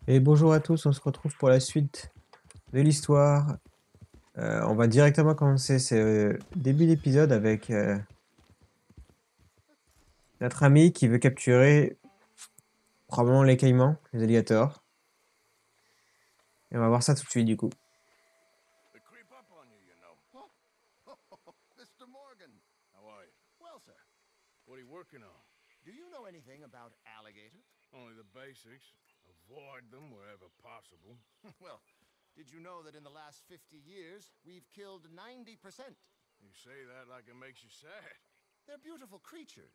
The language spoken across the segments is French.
Et bonjour à tous, on se retrouve pour la suite de l'histoire. On va directement commencer ce début d'épisode avec notre ami qui veut capturer probablement les caïmans, les alligators. Et on va voir ça tout de suite du coup. They creep up on you, you know. Mr. Morgan. How are you? Well, sir, What are you working on? do you know anything about alligators? Only the basics. Avoid them wherever possible. Well, did you know that in the last 50 years, we've killed 90%? You say that like it makes you sad. They're beautiful creatures.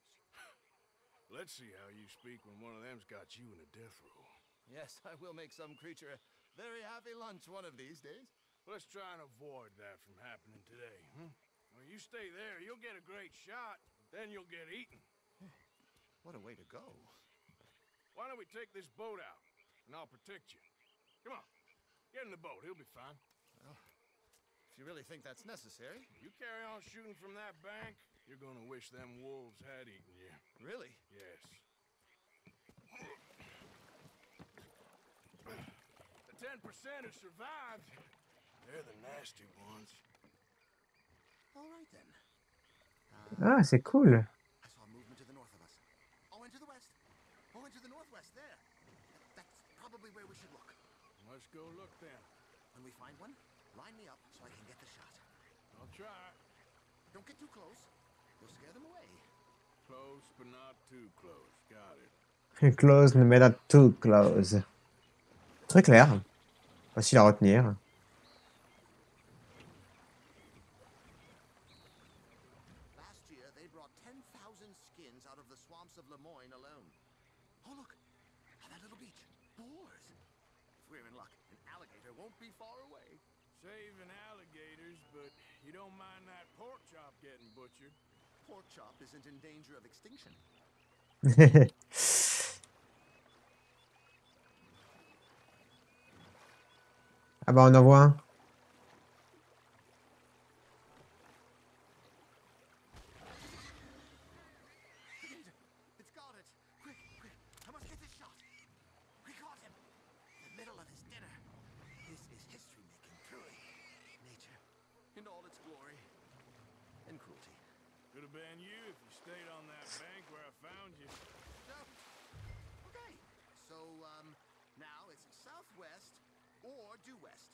Let's see how you speak when one of them's got you in a death row. Yes, I will make some creature a very happy lunch one of these days. Let's try and avoid that from happening today. When you stay there, you'll get a great shot. Then you'll get eaten. What a way to go. Why don't we take this boat out, and I'll protect you. Come on, get in the boat. He'll be fine. Well, if you really think that's necessary. You carry on shooting from that bank, you're gonna wish them wolves had eaten you. Really? Yes. The 10% who survived, they're the nasty ones. All right, then. Ah, c'est cool. I saw movement to the north of us. Oh, and to the west. Oh, and to the northwest, there. That's probably where we should look. Let's go look then. When we find one, line me up so I can get the shot. I'll try. Don't get too close. You'll scare them away. Close, but not too close. Got it. Close, mais not too close. Très clair. Facile à retenir. Last year, they brought 10,000 skins out of the swamps of Lemoyne alone. Oh, look. That little beach. Boars. If we're in luck, an alligator won't be far away. Saving alligators, but you don't mind that pork chop getting butchered. Pork chop isn't in danger of extinction. Ah bah on en voit un. It's got it. Quick, quick. I must get this shot. We caught him. In the middle of his dinner. This is history-making, truly. Nature, in all its glory and cruelty. Could have been you if you stayed on that bank where I found you. No. Okay. So, now it's southwest or due west.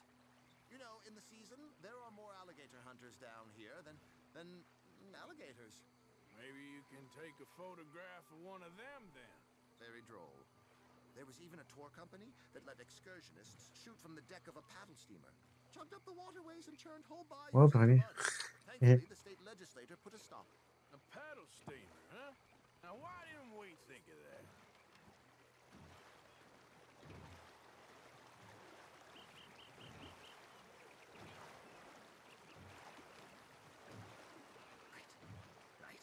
You know, in the season, there are more alligator hunters down here than alligators. Maybe you can take a photograph of one of them then. Very droll. There was even a tour company that let excursionists shoot from the deck of a paddle steamer. Chugged up the waterways and churned whole bayous Oh, into purée. mud. Thankfully, the state legislature put a stop. A paddle steamer, huh? Now why didn't we think of that? Right.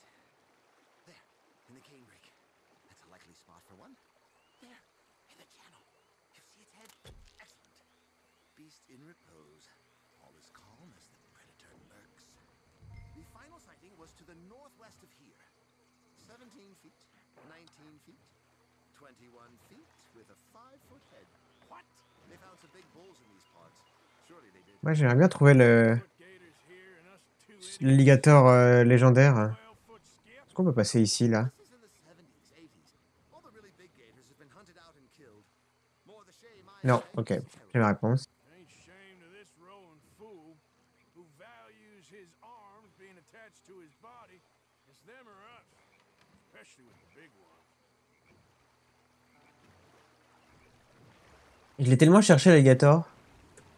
There, in the canebrake. That's a likely spot for one. There, in the channel. You see its head? Excellent. Beast in repose. All is calm as the predator lurks. The final sighting was to the northwest of here. 17 feet, 19 feet, 21 feet, with a 5-foot head. What? They found some big bulls in these parts. Surely they did. Moi j'aimerais bien trouver Put gators here and us two idiots l'alligator légendaire. 12-foot skip. Est-ce qu'on peut passer ici là? This is in the 70s, 80s. All the really big gators have been hunted out and killed. More the shame I Non, say, ok, is the j'ai ma réponse. Ain't shame to this rowing fool who values his arms being attached to his body. It's them or us, especially with the big one. Je l'ai tellement cherché l'alligator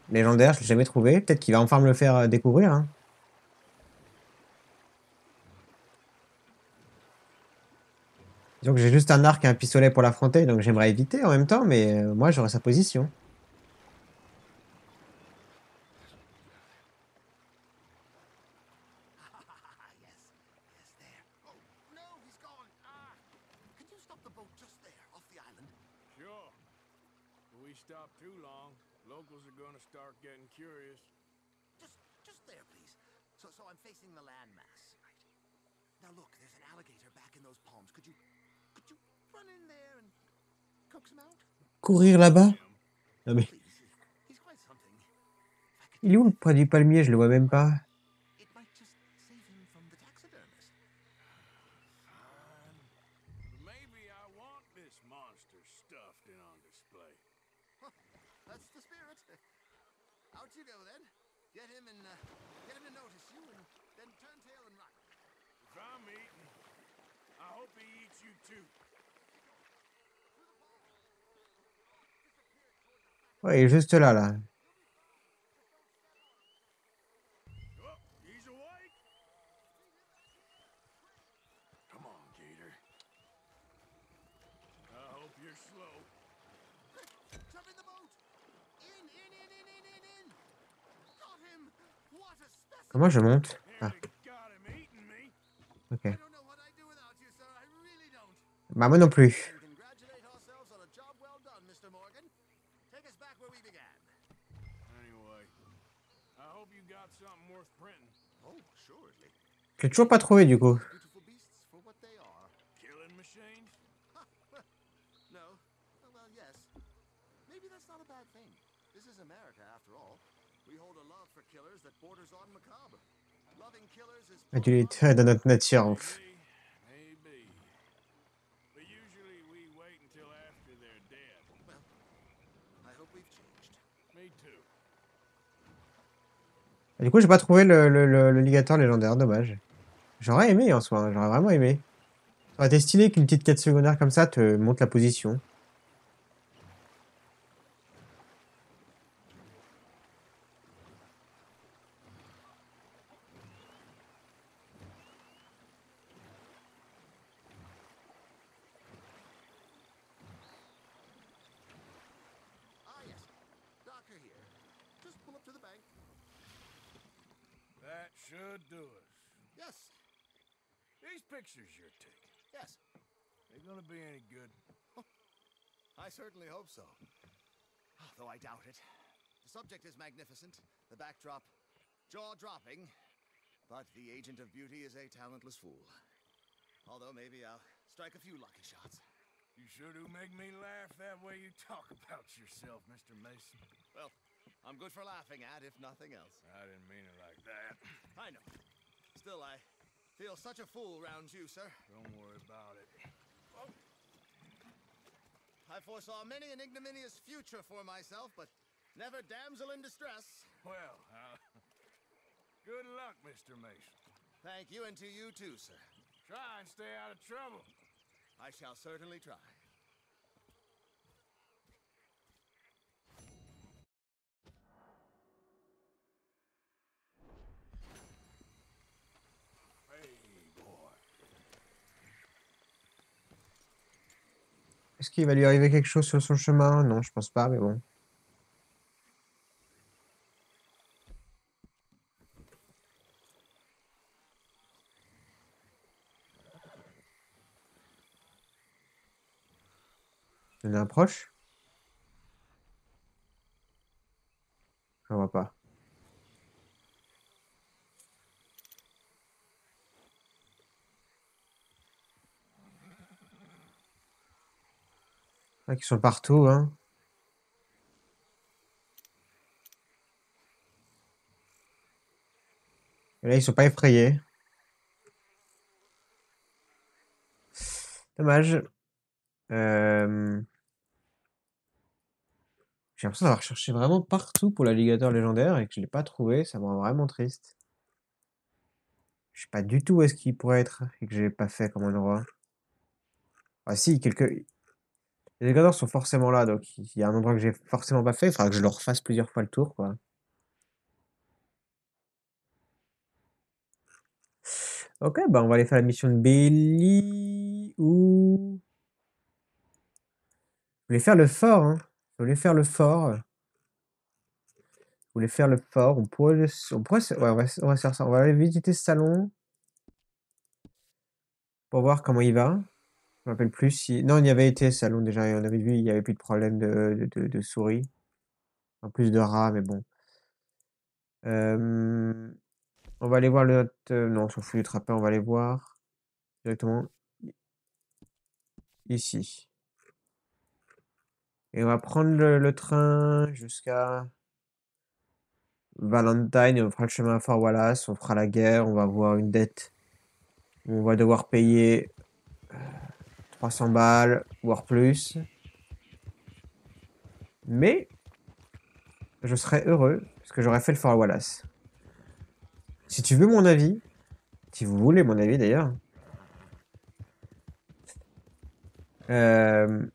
légendaire, je l'ai jamais trouvé. Peut-être qu'il va enfin me le faire découvrir. Hein. Disons que j'ai juste un arc et un pistolet pour l'affronter, donc j'aimerais éviter en même temps, mais moi j'aurais sa position. Yes, there. Oh, no, he's gone. Ah! Can you stop the boat just there, off the island? Sure. If we stop too long, locals are gonna start getting curious. Just there, please. So I'm facing the landmass. Right. Now look, there's an alligator back in those palms. Could you run in there and coax him out? Courir là-bas? Non mais, Please, he's quite something. If I could il est où le près du palmier? Je le vois même pas. it might just save him from the taxidermist. Fine. But maybe I want this monster stuffed and on display. Huh, that's the spirit. Out you go then. Get him to notice you, and then turn tail and run. If I'm eating, I hope he eats you too. Ouais, il est juste là, là. Oh, he's awake. Come on, Gator. I hope you're slow. Jump in the boat. In. Got him. What a specimen. Comment je monte? Ah, Nearly got him eating me. ok. I don't know what I'd do without you, sir. I really don't. Bah, moi non plus. We can congratulate ourselves on a job well done, Mr. Morgan. Take us back where we began. Anyway, I hope you got something worth printing. Oh, assuredly. Je l'ai toujours pas trouvé, du coup. Beautiful beasts for what they are. Killing machines? No. Well, yes. Maybe that's not a bad thing. This is America, after all. We hold a love for killers that borders on macabre. Loving killers is Adultère dans notre nature. Ouf. Maybe. But usually we wait until after they're dead. Well, I hope we've changed. Me too. Et du coup, j'ai pas trouvé le ligateur légendaire. Dommage. J'aurais aimé en soi. Hein, j'aurais vraiment aimé. Ça aurait été stylé qu'une petite quête secondaire comme ça te montre la position. Ah, yes. Docker here. Just pull up to the bank. That should do us. Yes. These pictures you're taking, Yes. they gonna be any good? I certainly hope so. Though I doubt it. The subject is magnificent, the backdrop jaw-dropping, but the agent of beauty is a talentless fool. Although maybe I'll strike a few lucky shots. You sure do make me laugh that way you talk about yourself, Mr. Mason. Well, I'm good for laughing at, if nothing else. I didn't mean it like that. I know. Still, I feel such a fool round you, sir. Don't worry about it. I foresaw many an ignominious future for myself, but never damsel in distress. Well, good luck, Mr. Mason. Thank you, and to you too, sir. Try and stay out of trouble. I shall certainly try. Hey, boy. Est-ce qu'il va lui arriver quelque chose sur son chemin? Non, je pense pas, mais bon. Il y en a un proche? Je vois pas. Ah, qui sont partout, hein. Et là, ils sont pas effrayés. Dommage. J'ai l'impression d'avoir cherché vraiment partout pour l'alligator légendaire et que je l'ai pas trouvé. Ça me rend vraiment triste. Je sais pas du tout où est-ce qu'il pourrait être et que j'ai pas fait comme endroit. Ah si, les alligators sont forcément là, donc il y a un endroit que j'ai forcément pas fait. Il faudra que je le refasse plusieurs fois le tour, quoi. Ok, bah on va aller faire la mission de Bailey ou... Je voulais faire le fort, hein. Je voulais faire le fort. Je voulais faire le fort. On pourrait, ouais, on va faire ça. On va aller visiter ce salon pour voir comment il va. Je me rappelle plus si... Non, il y avait été ce salon déjà et on avait vu, il y avait plus de problème de souris. En plus de rats, mais bon. On va aller voir non, on s'en fout du trappeur, on va aller voir directement ici. Et on va prendre le train jusqu'à Valentine et on fera le chemin à Fort Wallace, on fera la guerre, on va avoir une dette où on va devoir payer 300 balles, voire plus. Mais je serai heureux parce que j'aurais fait le Fort Wallace. Si tu veux mon avis, si vous voulez mon avis d'ailleurs, je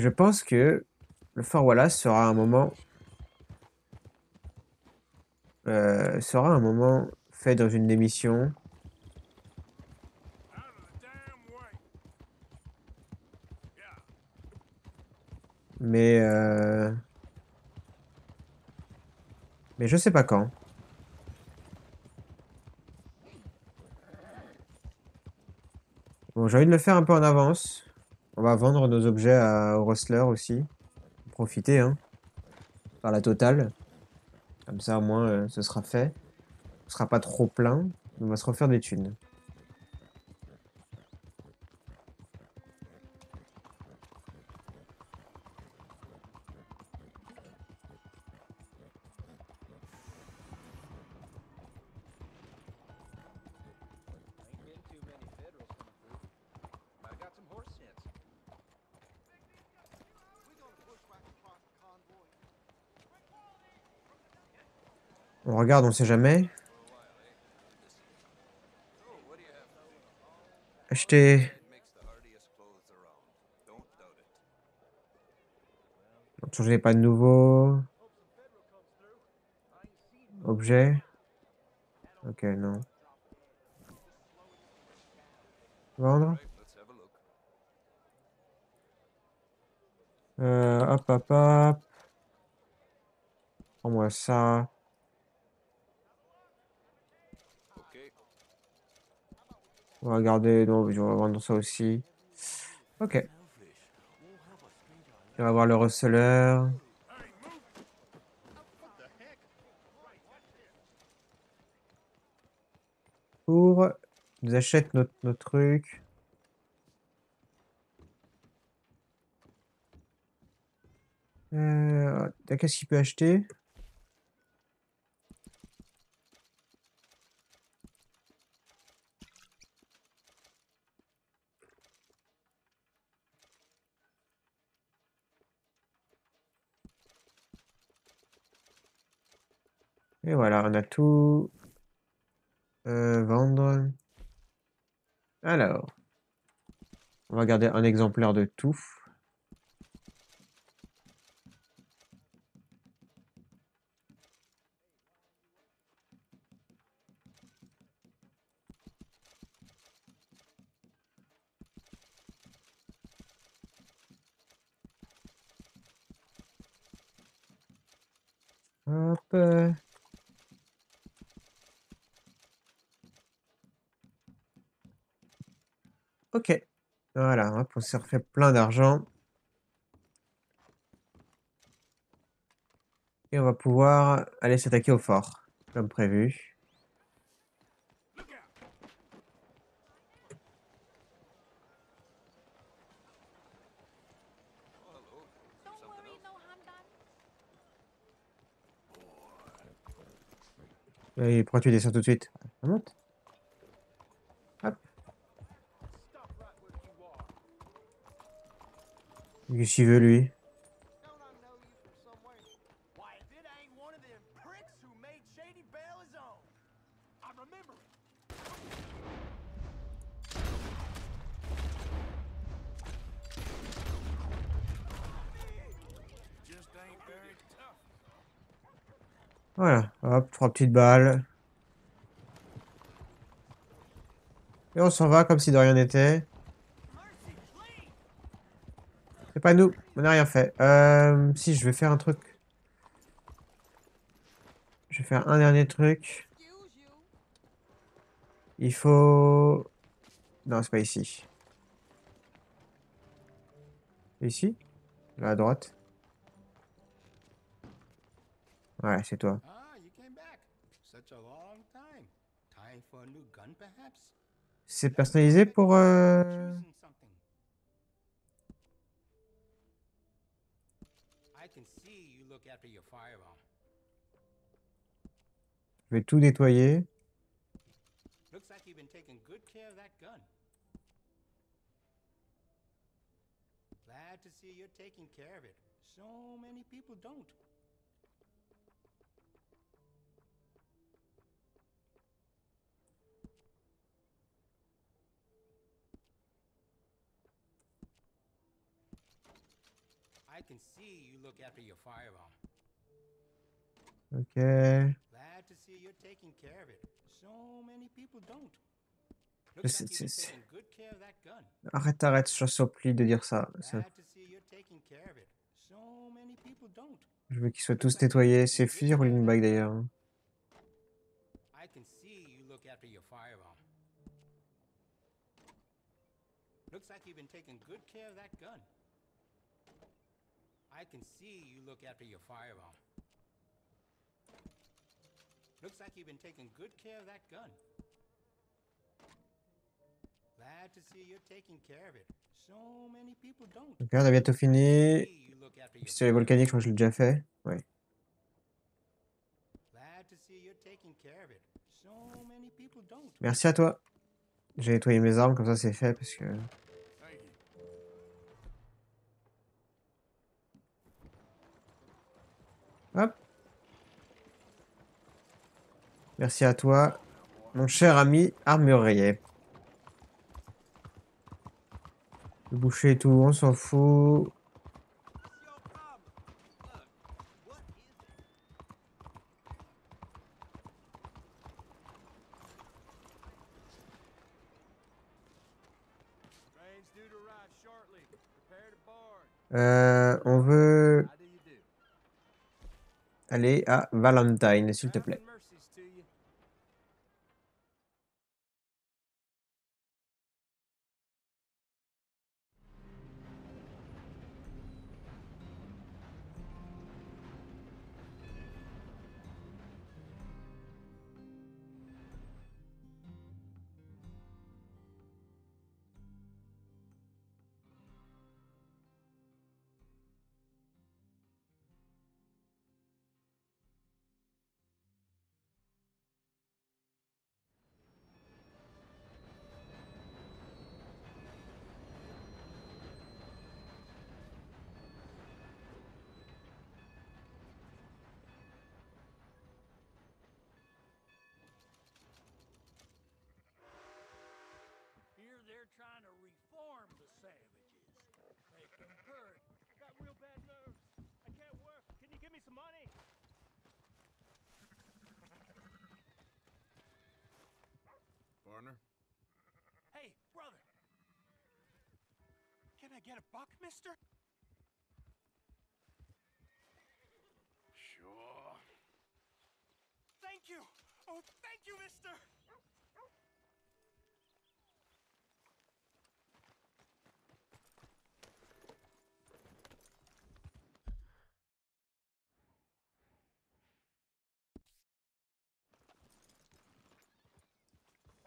pense que le Fort Wallace sera un moment fait dans une émission. Out of the damn way. Yeah. Mais je sais pas quand. Bon, j'ai envie de le faire un peu en avance. On va vendre nos objets aux Rustler aussi. Profiter, hein. Par la totale. Comme ça, au moins, ce sera fait. On sera pas trop plein. On va se refaire des thunes. Ain't been too many Federals coming through. Might have got some horse sense. We gonna bushwhack across the convoy. On regarde, on sait jamais. So, what do you have? Acheter. Makes the hardiest clothes around. Don't doubt it. Changer pas de nouveau. Objet. Ok, non. Vendre. Right, let's have a look. Hop, hop, hop. Prends-moi ça. Okay. On va garder. Non, je vais vendre ça aussi. Ok. On va voir le receleur. Hey, move. Pour. Ils achètent notre truc. Qu'est-ce qu'il peut acheter? Et voilà, on a tout. Vendre. Alors. On va garder un exemplaire de tout. Hop. Ok. Voilà, hop, on s'est refait plein d'argent. Et on va pouvoir aller s'attaquer au fort, comme prévu. Look out. Oh, hello. Don't Something worry, else? no harm done. Et pourquoi tu descends tout de suite? Ça monte. Hop. Qu'est-ce qu'il veut, lui? Don't I know you from somewhere? Why, if it ain't one of them pricks who made Shady Belle his own. I remember it. Just ain't very tough. Voilà, hop, 3 petites balles. Et on s'en va comme si de rien n'était. C'est pas nous, on n'a rien fait. Si, je vais faire un truc. Je vais faire un dernier truc. Excuse you. Il faut... Non, c'est pas ici. Ici? Là, à droite. Ouais, c'est toi. Ah, you came back. Such a long time. Time for a new gun, perhaps? C'est personnalisé pour... Choosing something. can see you look after your firearm. Je vais tout nettoyer. Looks like you've been taking good care of that gun. Glad to see you're taking care of it. So many people don't. I can see you look after your firearm. Ok. Glad to see you're taking care of it. So many people don't. Looks like you've been taking good care of that gun. Arrête, je supplie de dire ça. Glad to see you're taking care of it. So many people don't. Je veux qu'ils soient tous nettoyés. C'est fusil rolling back d'ailleurs. I can see you look after your firearm. Looks like you've been taking good care of that gun. I can see you look after your firearm. Looks like you've been taking good care of that gun. Glad to see you're taking care of it. So many people don't. Ok, on a bientôt fini. See you look after your Pistolet volcanique, je crois que je l'ai déjà fait. Ouais. Glad to see you're taking care of it. So many people don't. Merci à toi. J'ai nettoyé mes armes, comme ça c'est fait parce que. Thank you. Hop. Merci à toi, mon cher ami armurier. Le boucher et tout, on s'en fout. Train's due to arrive shortly. Prepare to board. On veut How do you do? aller à Valentine, s'il te plaît. Traveling mercies to you. Here they're trying to reform the savages. Make them good. Got real bad nerves. I can't work. Can you give me some money? Partner? Hey, brother. Can I get a buck, mister? Sure. Thank you. Oh, thank you, mister.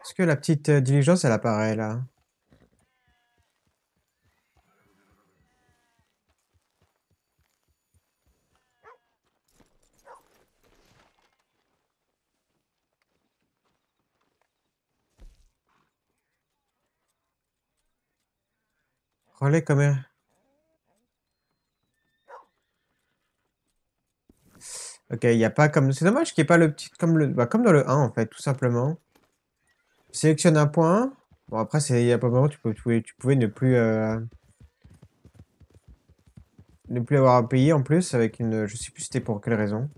Est-ce que la petite diligence, elle apparaît là? Relais commun. Ok, il n'y a pas comme. C'est dommage qu'il n'y ait pas le petit. Comme dans le 1 en fait, tout simplement. Tu sélectionnes un point. Bon, après, il y a pas moment, tu pouvais ne plus. Ne plus avoir à payer en plus avec une. Je sais plus c'était pour quelle raison.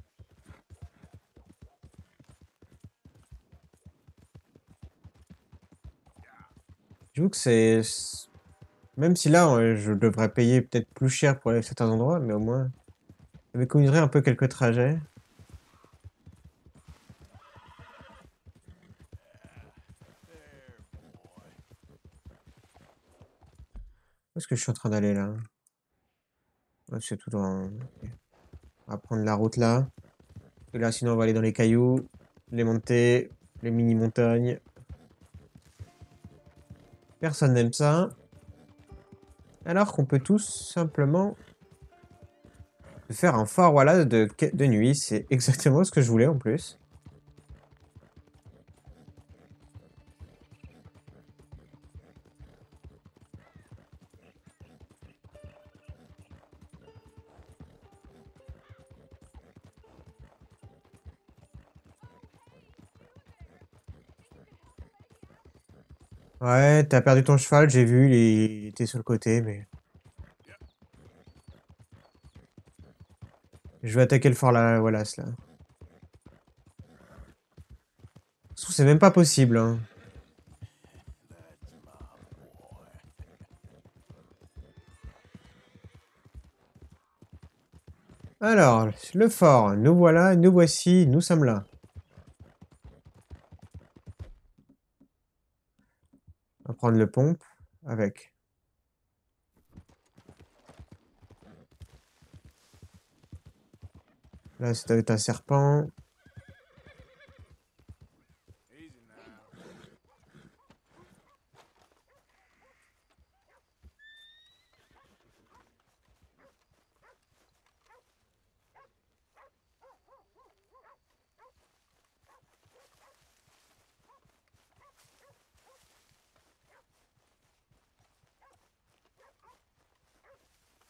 J'avoue que c'est. Même si là, je devrais payer peut-être plus cher pour aller à certains endroits, mais au moins. Ça m'économiserait un peu quelques trajets. Où est-ce que je suis en train d'aller là? Ouais, c'est tout dans. Ok. On va prendre la route là. Et là, sinon, on va aller dans les cailloux, les montées, les mini-montagnes. Personne n'aime ça. Alors qu'on peut tout simplement De faire un fort voilà de nuit, c'est exactement ce que je voulais en plus. Ouais, t'as perdu ton cheval, j'ai vu, il était sur le côté, mais... Je vais attaquer le fort là, voilà, là. Je trouve que c'est même pas possible, hein. Alors, le fort, nous voilà, nous voici, nous sommes là. On va prendre le pompe avec. Là, c'est un serpent. Easy now.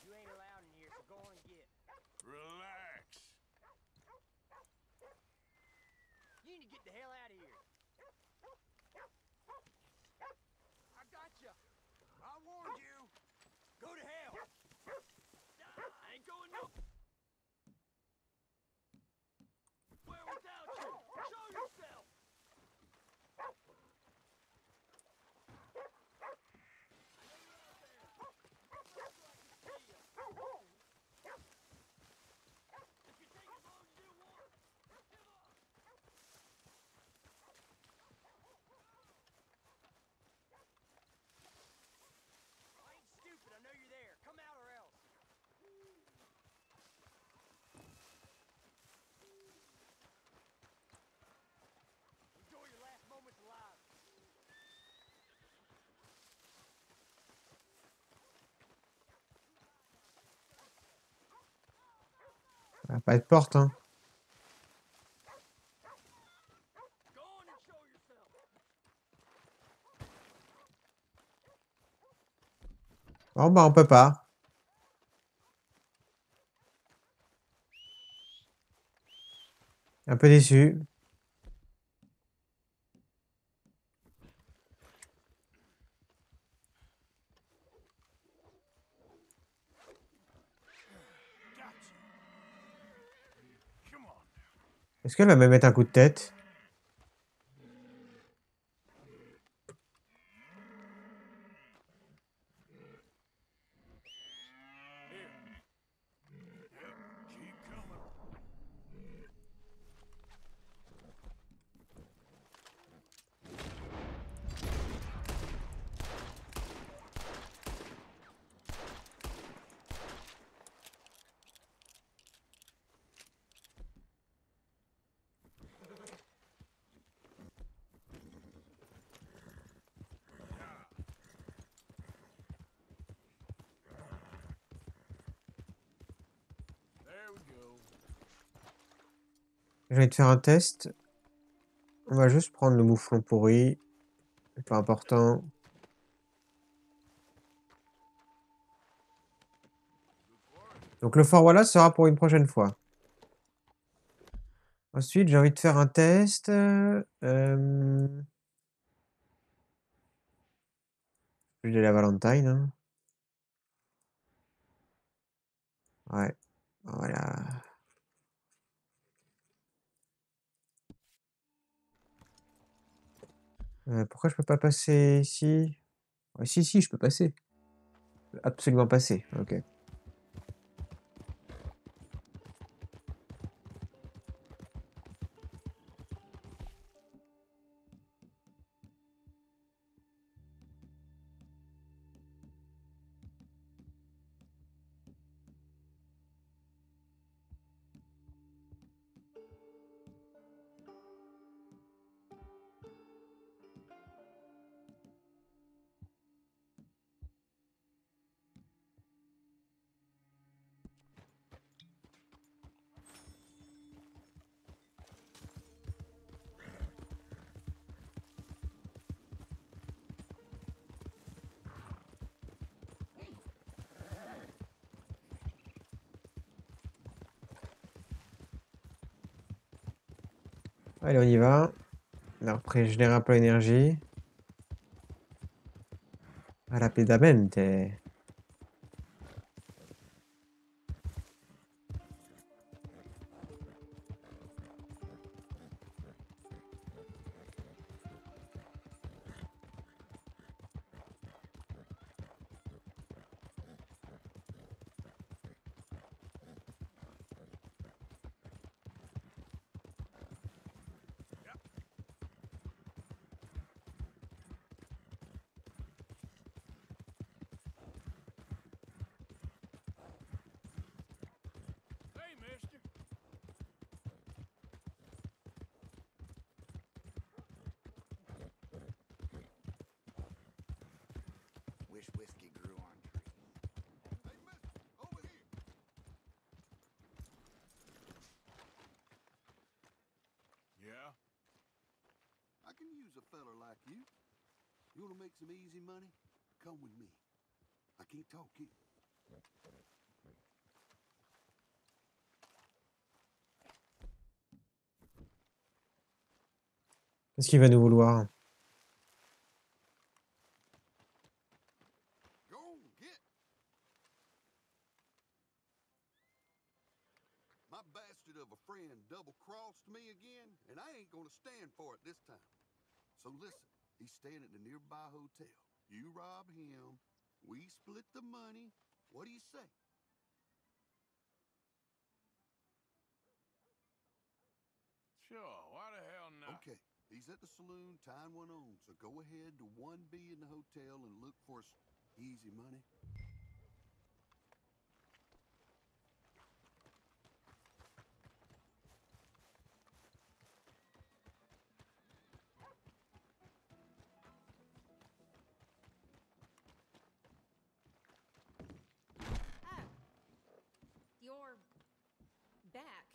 You ain't allowed in here, so go on and get. Relax. You need to get the hell out of here. I got you. I warned you. Go to hell. I ain't going no. Where without you? Show yourself. I ain't stupid. I know you're there. Come out or else. Enjoy your last moments alive. Il va pas de porte, hein. Go on and show yourself. Bon, bah, on peut pas. Un peu déçu. Come on. Est-ce qu'elle va me mettre un coup de tête? Here. Yep. Keep coming. There we go. Je vais te faire un test. On va juste prendre le mouflon pourri. C'est pas important. Donc le fort voilà sera pour une prochaine fois. Ensuite, j'ai envie de faire un test. Plus de la Valentine, hein. Ouais, voilà. Pourquoi je peux pas passer ici? Ouais, si, si, je peux passer. Je peux absolument passer. Ok. Allez, on y va. On a régénéré un peu l'énergie. Rapidamente. Hey, mister. Wish whiskey grew on trees. Hey, mister, over here. Yeah? I can use a feller like you. You want to make some easy money? Come with me. I can't talk here. Qu'est-ce qu'il va nous vouloir? Go on, get. My bastard of a friend double-crossed me again, and I ain't gonna stand for it this time. So listen, he's staying at the nearby hotel. You rob him, we split the money. What do you say? Sure, why the hell not? Okay, he's at the saloon tying one on, so go ahead to 1B in the hotel and look for us easy money. Oh. You're back.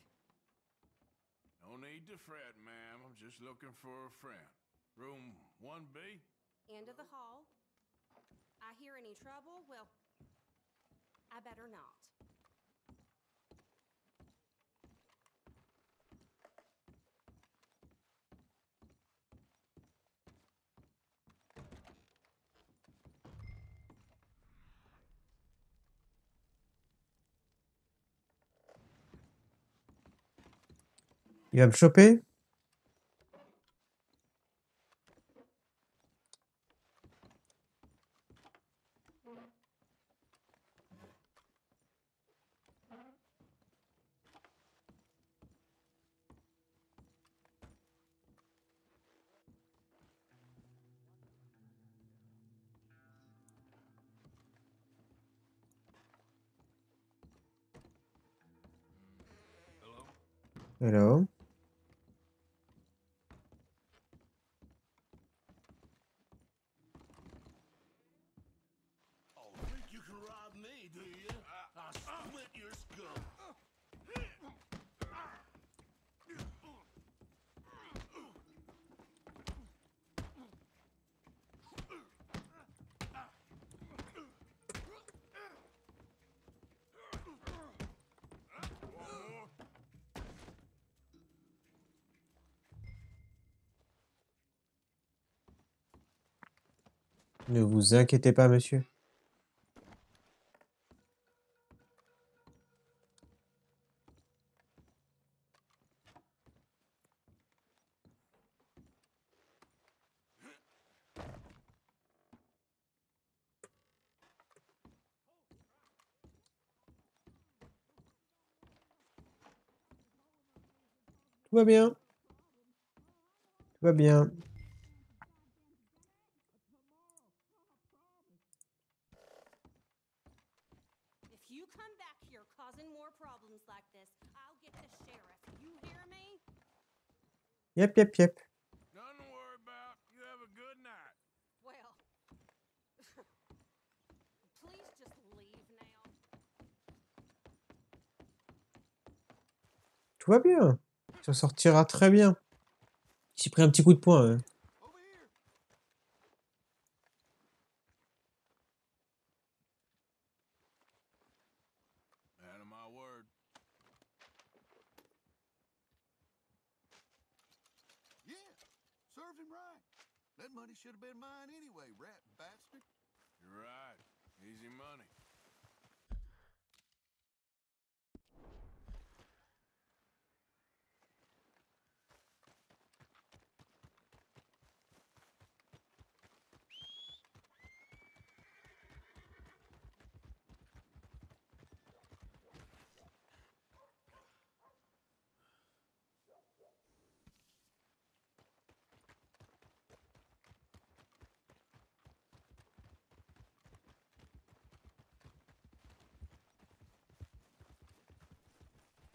No need to fret, ma'am. I'm just looking for a friend. Room 1B? End of the hall. I hear any trouble? Well, I better not. Il va me choper? Hello? Hello? Oh, think you can rob me, do you? I'll split your skull. Ne vous inquiétez pas, monsieur. Tout va bien. Tout va bien. If you come back here causing more problems like this, I'll get the sheriff. You hear me? Yep, yep, yep. Nothing to worry about. You have a good night. Well, please just leave now. Tout va bien. Il s'en sortira très bien. Il s'est pris un petit coup de poing. Hein. Over here. Man of my word. That money should have been mine anyway, rat bastard. You're right. Easy money.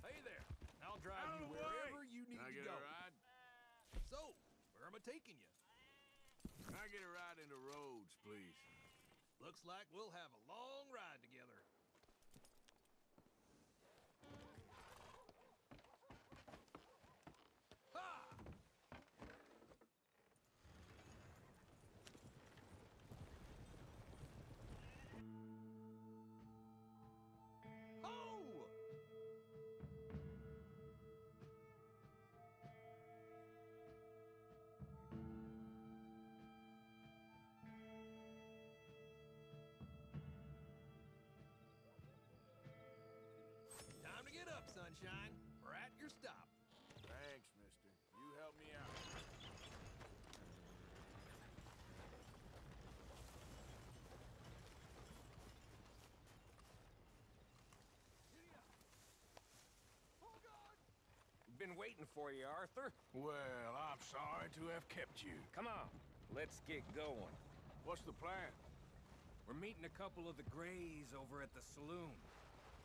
Hey there. I'll drive Out you of the wherever way! you need Can I to get go. a ride? So, where am I taking you? Can I get a ride into Rhodes, please? Looks like we'll have a long ride together. Ha! Ho! Time to get up, sunshine. We're at your stop. Thanks, mister. You help me out. We've been waiting for you, Arthur. Well, I'm sorry to have kept you. Come on, let's get going. What's the plan? We're meeting a couple of the Greys over at the saloon.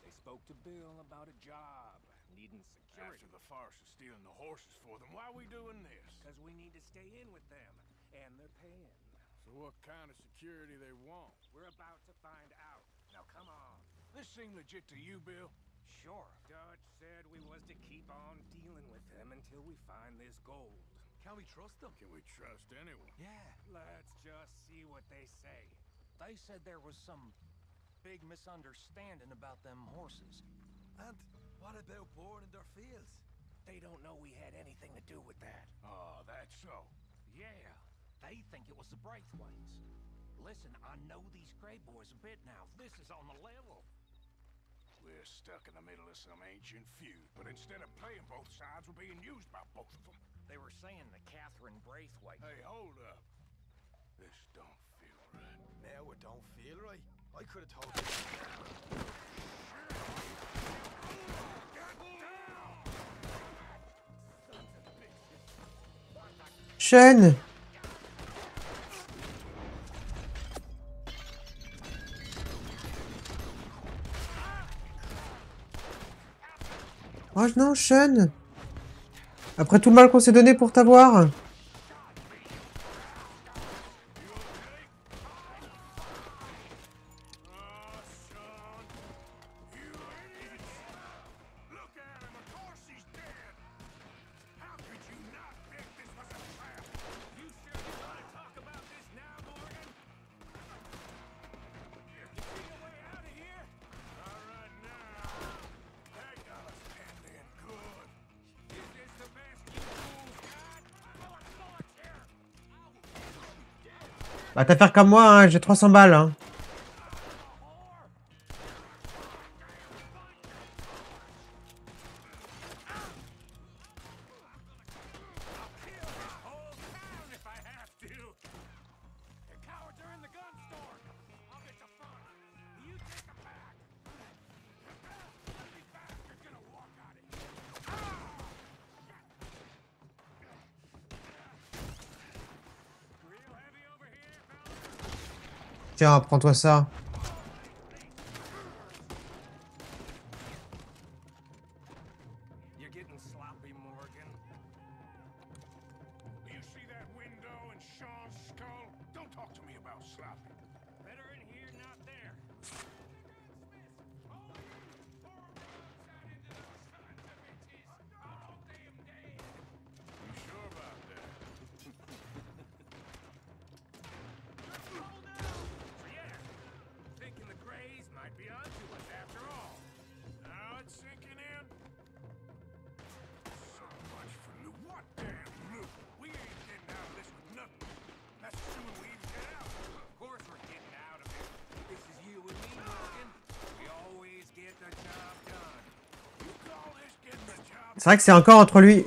They spoke to Bill about a job, needing security. After the farce of stealing the horses for them, why are we doing this? Because we need to stay in with them, and they're paying. So what kind of security they want? We're about to find out. Now come on. This seem legit to you, Bill? Sure. Dutch said we was to keep on dealing with them until we find this gold. Can we trust them? Can we trust anyone? Yeah, let's just see what they say. They said there was some big misunderstanding about them horses. And what about boring in their fields? They don't know we had anything to do with that. Oh, that's so. Yeah, they think it was the Braithwaites. Listen, I know these Grey boys a bit now. This is on the level. We're stuck in the middle of some ancient feud, but instead of playing both sides, we're being used by both of them. They were saying that Catherine Braithwaite... Hey, hold up. This don't feel right. Now it don't feel right. I could have told you. Sean! Oh non, Sean! Après tout le mal qu'on s'est donné pour t'avoir! Bah t'as faire comme moi, hein, j'ai 300 balles. Hein. Tiens, prends-toi ça. You're getting sloppy, Morgan. Do you see that window in Sean's skull? Don't talk to me about sloppy. Better in here, not there. You sure about that? Yeah, thinking the Greys might be onto us after all. Now it's sinking in. So much for loot. What damn loot? We ain't getting out of this with nothing. C'est vrai que c'est encore entre lui.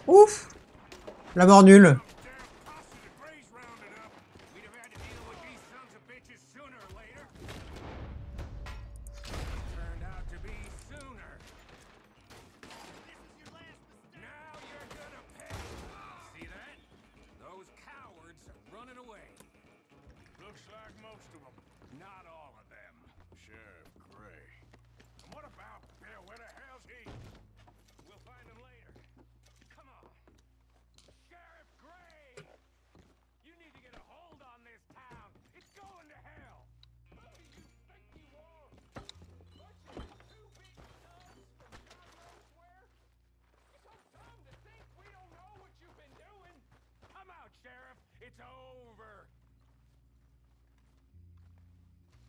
Ouf! La mort nulle. Looks like most of them. Not all of them. Sheriff Gray. And what about Bill? Where the hell's he? We'll find him later. Come on. Sheriff Gray! You need to get a hold on this town. It's going to hell. Who do you think you are? Bunch of two big thugs from God knows where? You're so dumb to think we don't know what you've been doing. Come out, Sheriff. It's over.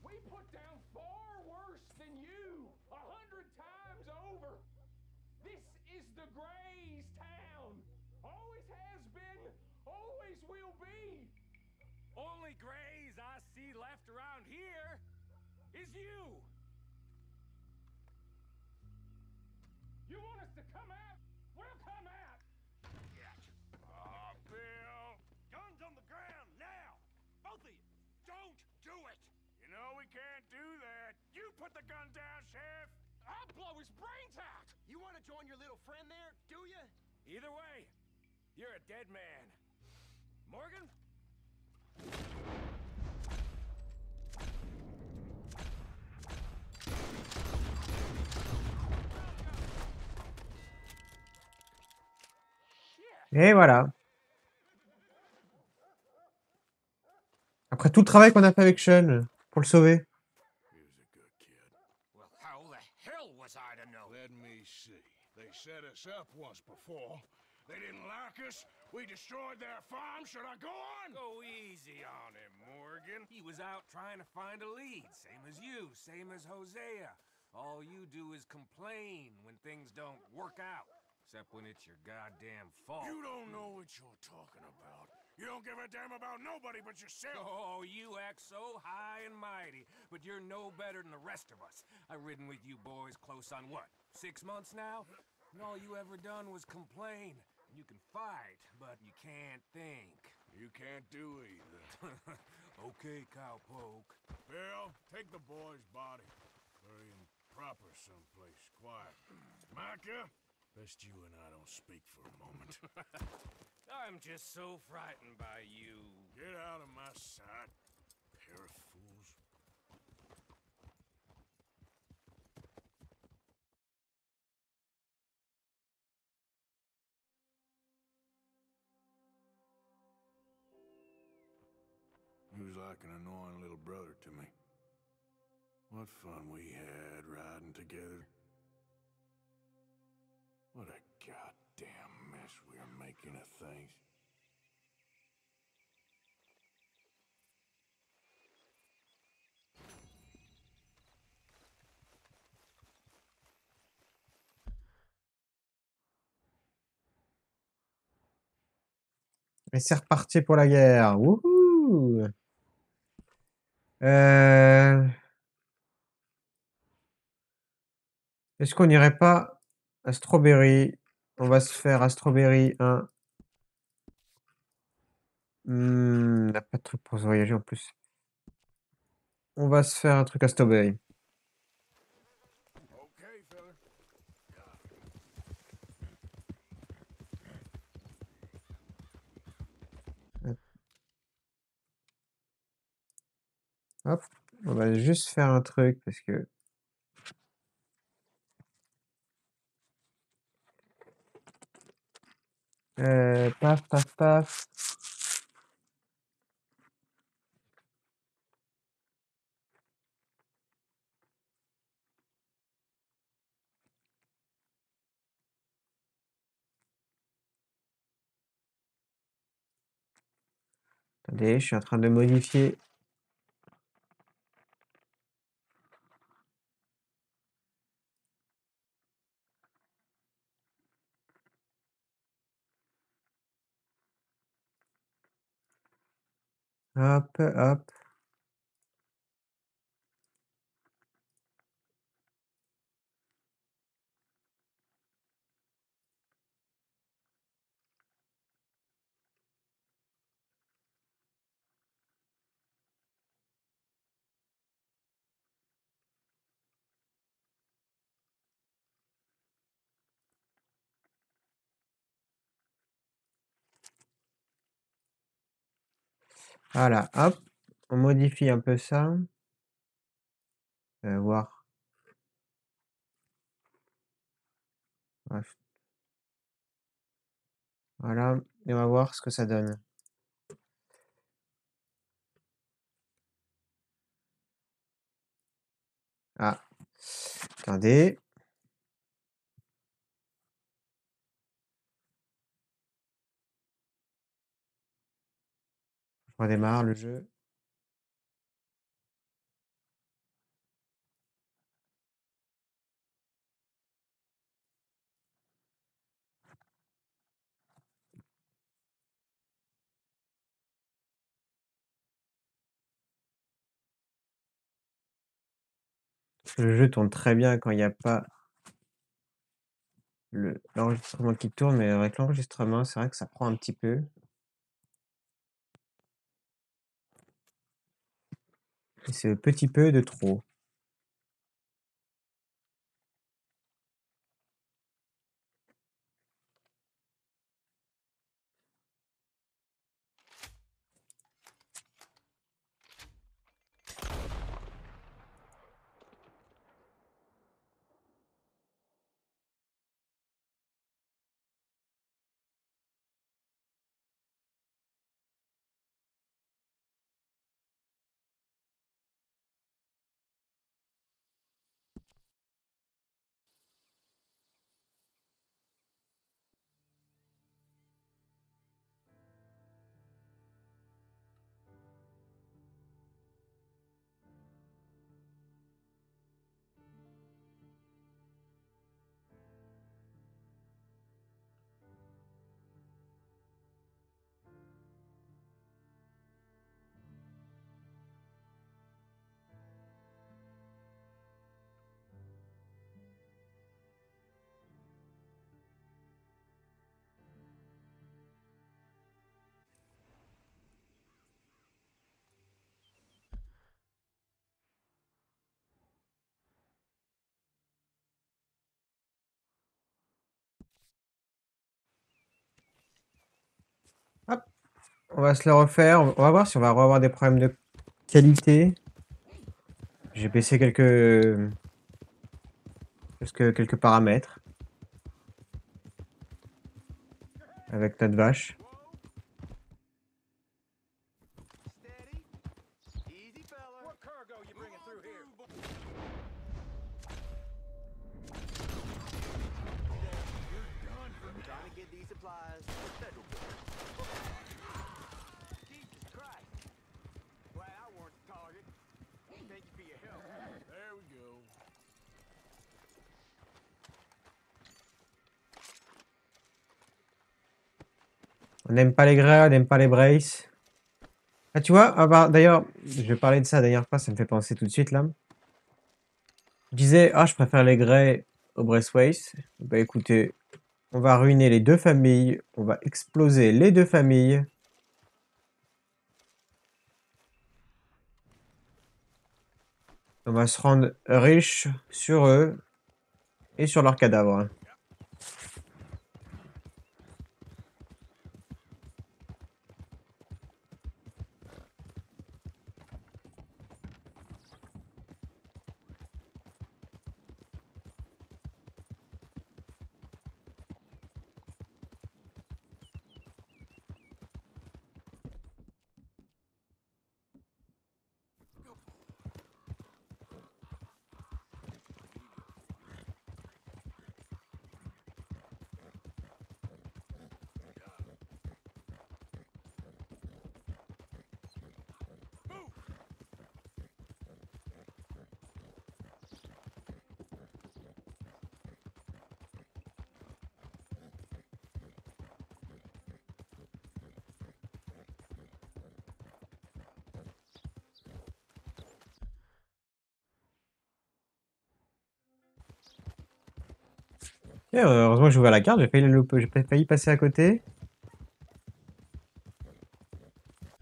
We put down far worse than you, 100 times over. This is the Grays town. Always has been, always will be. Only Grays I see left around here is you. You want us to come out? We'll come out. Bill. Guns on the ground now. Both of you. Don't do it. You know we can't do that. You put the gun down, Sheriff. I'll blow his brains out. You want to join your little friend there, do you? Either way, you're a dead man. Morgan? Et voilà. Après tout le travail qu'on a fait avec Sean pour le sauver. He was a good kid. Well, how the hell was I to know? Let me see. They set us up once before. They didn't like us. We destroyed their farm. Should I go on? Go easy on him, Morgan. He was out trying to find a lead. Same as you, same as Hosea. All you do is complain when things don't work out. Except when it's your goddamn fault. You don't know what you're talking about. You don't give a damn about nobody but yourself. Oh, you act so high and mighty, but you're no better than the rest of us. I've ridden with you boys close on what, 6 months now? And all you ever done was complain. You can fight, but you can't think. You can't do either. Okay, cowpoke. Bill, take the boy's body. Bury him proper someplace quiet. Micah, best you and I don't speak for a moment. I'm just so frightened by you. Get out of my sight, pair of fools. He was like an annoying little brother to me. What fun we had riding together. What a goddamn mess we are making of things. Et c'est reparti pour la guerre. Wouhou! Est-ce qu'on n'irait pas à Strawberry? On va se faire à Strawberry un... on n'a pas de truc pour se voyager en plus. On va se faire un truc à Strawberry. Okay, fella. Hop, on va juste faire un truc parce que... paf, paf, paf. Attendez, je suis en train de modifier. Hop, hop. Voilà, hop. On modifie un peu ça. Voir. Bref. Voilà, et on va voir ce que ça donne. Ah, attendez. Je redémarre le jeu. Le jeu tourne très bien quand il n'y a pas l'enregistrement qui tourne, mais avec l'enregistrement, c'est vrai que ça prend un petit peu. Et c'est un petit peu de trop. Hop, on va se le refaire. On va voir si on va avoir des problèmes de qualité. J'ai baissé quelques paramètres avec notre vache. Steady. Easy, fella. What cargo you bringing through here? Trying to get these supplies to federal court. Jesus Christ. Glad I weren't the target. Thank you for your help. There we go. On n'aime pas les grès, on n'aime pas les braces. Ah, tu vois, ah bah, d'ailleurs, je vais parler de ça la dernière fois, ça me fait penser tout de suite là. Je disais, ah, je préfère les grès aux braceways. Bah écoutez, on va ruiner les deux familles, on va exploser les deux familles. On va se rendre riche sur eux et sur leurs cadavres. Et heureusement que j'ai ouvert la carte, j'ai failli passer à côté.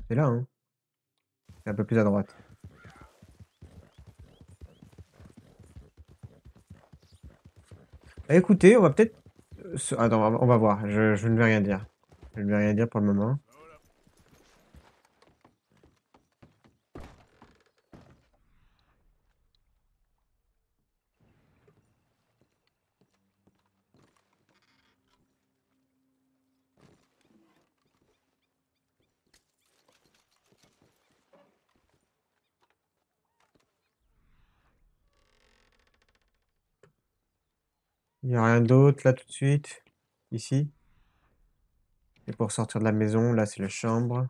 C'est là, hein. C'est un peu plus à droite. Bah, écoutez, on va peut-être... Attends, on va voir. Je ne vais rien dire. Je ne vais rien dire pour le moment. Il n'y a rien d'autre là tout de suite. Ici. Et pour sortir de la maison, là c'est la chambre.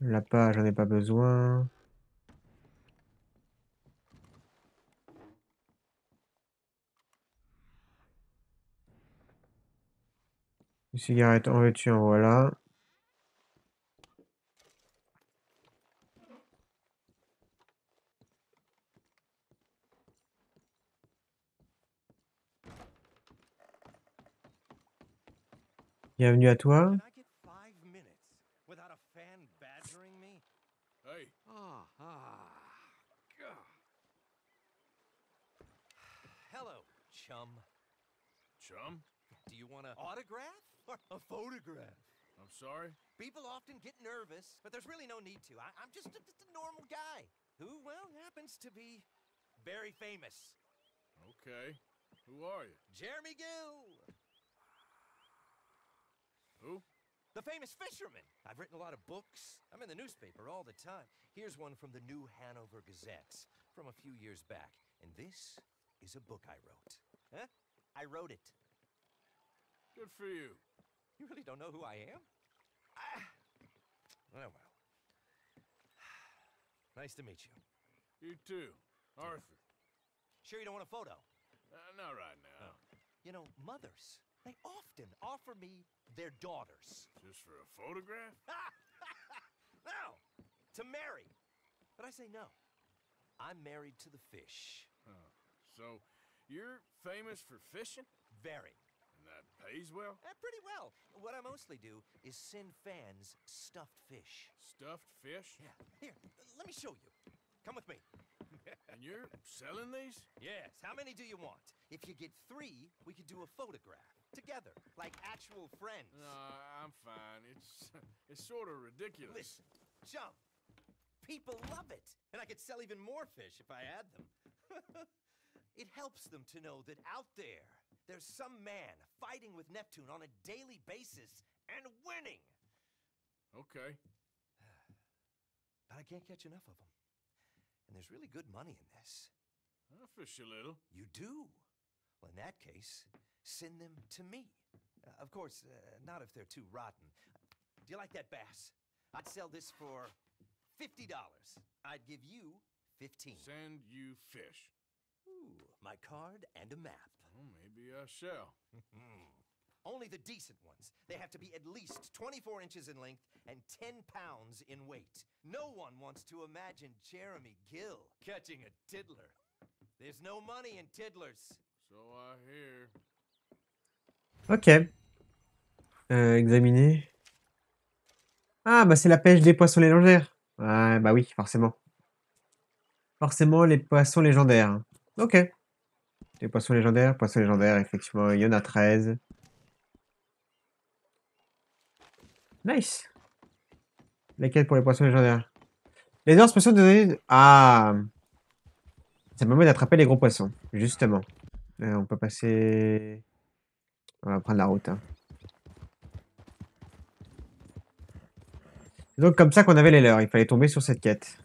La page, j'en ai pas besoin. Une cigarette, en veux-tu, en voilà. Bienvenue à toi. Can I get 5 minutes without a fan badgering me? Hey, God. Hello, chum. chum? Do you want an autograph or a photograph? I'm sorry? People often get nervous, but there's really no need to. I'm just a normal guy who, well, happens to be very famous. Okay. Who are you? Jeremy Gill, Who? the famous fisherman. I've written a lot of books. I'm in the newspaper all the time. Here's one from the New Hanover Gazette from a few years back. And this is a book I wrote. Huh? I wrote it. Good for you. You really don't know who I am? Oh, well. Nice to meet you. You too. Arthur. Sure you don't want a photo? Not right now. You know, mothers, they often offer me their daughters. Just for a photograph? No, to marry. But I say no. I'm married to the fish. Huh. So, you're famous for fishing? Very. And that pays well? Pretty well. What I mostly do is send fans stuffed fish. Stuffed fish? Yeah. Here, let me show you. Come with me. And you're selling these? Yes. How many do you want? If you get 3, we could do a photograph. Together, like actual friends. No, I'm fine. It's sort of ridiculous. Listen, chum. People love it. And I could sell even more fish if I had them. It helps them to know that out there, there's some man fighting with Neptune on a daily basis and winning. Okay. But I can't catch enough of them. And there's really good money in this. I'll fish a little. You do? Well, in that case, send them to me. Of course, not if they're too rotten. Do you like that bass? I'd sell this for $50. I'd give you 15. Send you fish. Ooh, my card and a map. Well, maybe I shall. Only the decent ones. They have to be at least 24 inches in length and 10 pounds in weight. No one wants to imagine Jeremy Gill catching a tiddler. There's no money in tiddlers. So I hear. Ok. Examiner. Ah, bah c'est la pêche des poissons légendaires. Ouais, bah oui, forcément. Forcément, les poissons légendaires. Ok. Les poissons légendaires, effectivement, il y en a 13. Nice. Lesquels pour les poissons légendaires? Les heures spéciaux de... Ah. Ça permet d'attraper les gros poissons, justement. On peut passer... On va prendre la route. Hein. C'est donc comme ça qu'on avait les leurs. Il fallait tomber sur cette quête.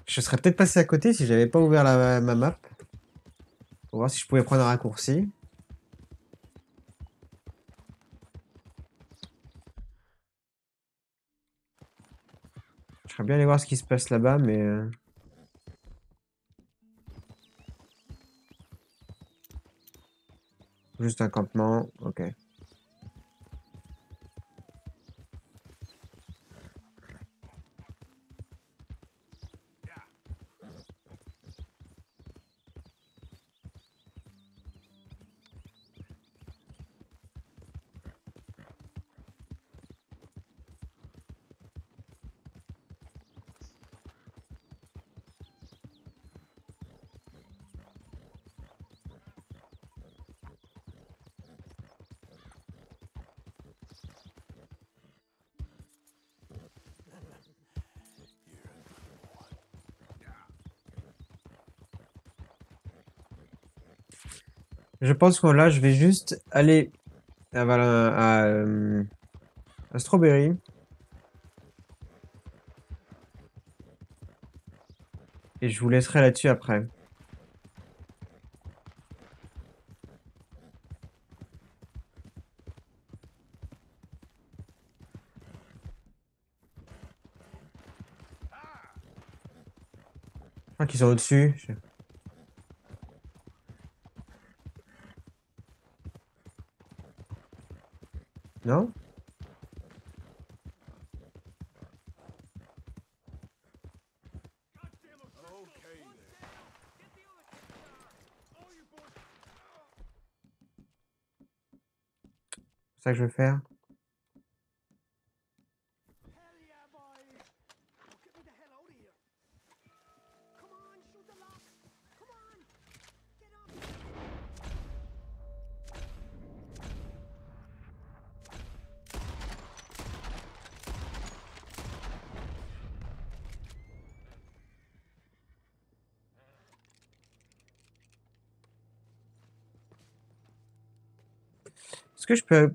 Je serais peut-être passé à côté si j'avais pas ouvert ma map. Pour voir si je pouvais prendre un raccourci. Je serais bien aller voir ce qui se passe là-bas, mais... Juste un campement, ok. Je pense que là, je vais juste aller à Strawberry. Et je vous laisserai là-dessus après. Je crois qu'ils sont au-dessus. Non? C'est ça que je vais faire. Est-ce que je peux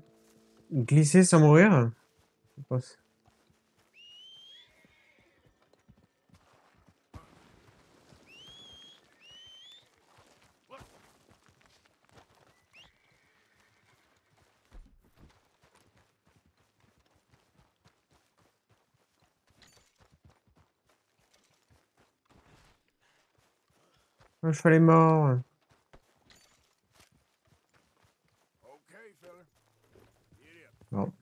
glisser sans mourir? Je pense. Le cheval est mort. Okay, fella. Get up. Bon.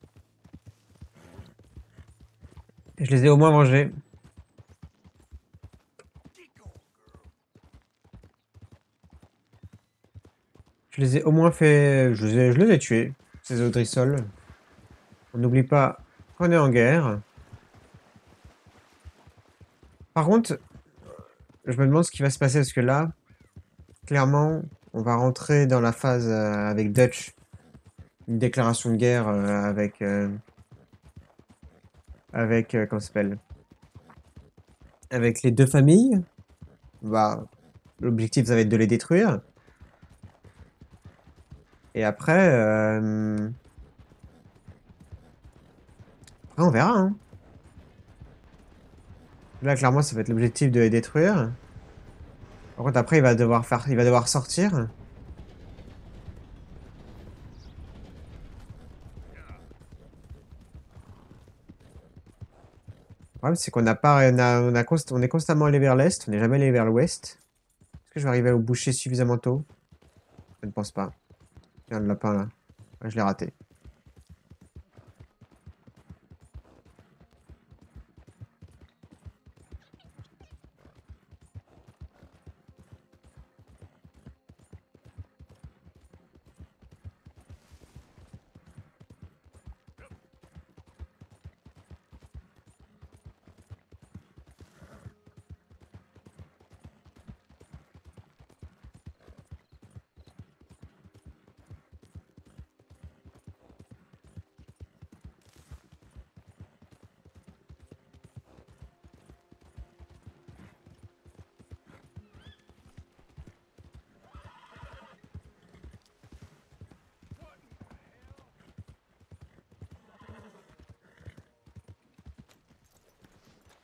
Je les ai au moins mangés. Je les ai au moins fait... Je les ai tués, ces Audrissols. On n'oublie pas qu'on est en guerre. Par contre, je me demande ce qui va se passer parce que là, clairement, on va rentrer dans la phase avec Dutch. Une déclaration de guerre comment ça s'appelle? Avec les deux familles. Bah, l'objectif, ça va être de les détruire. Et après, on verra, hein. Là, clairement, ça va être l'objectif de les détruire. Par contre, après, il va devoir sortir. Le problème, c'est qu'on n'a pas, on est constamment allé vers l'est, on n'est jamais allé vers l'ouest. Est-ce que je vais arriver au boucher suffisamment tôt? Je ne pense pas. Tiens, le lapin là. Ouais, je l'ai raté.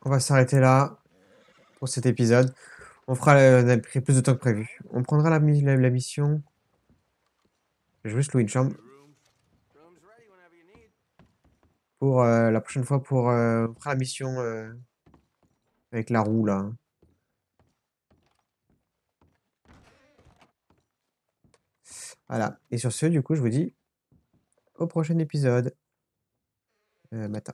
On va s'arrêter là pour cet épisode. On a pris plus de temps que prévu. On prendra la mission. Je vais juste louer une chambre. Room's ready whenever you need. Pour la prochaine fois, on fera la mission avec la roue là. Voilà. Et sur ce, du coup, je vous dis au prochain épisode. Matin.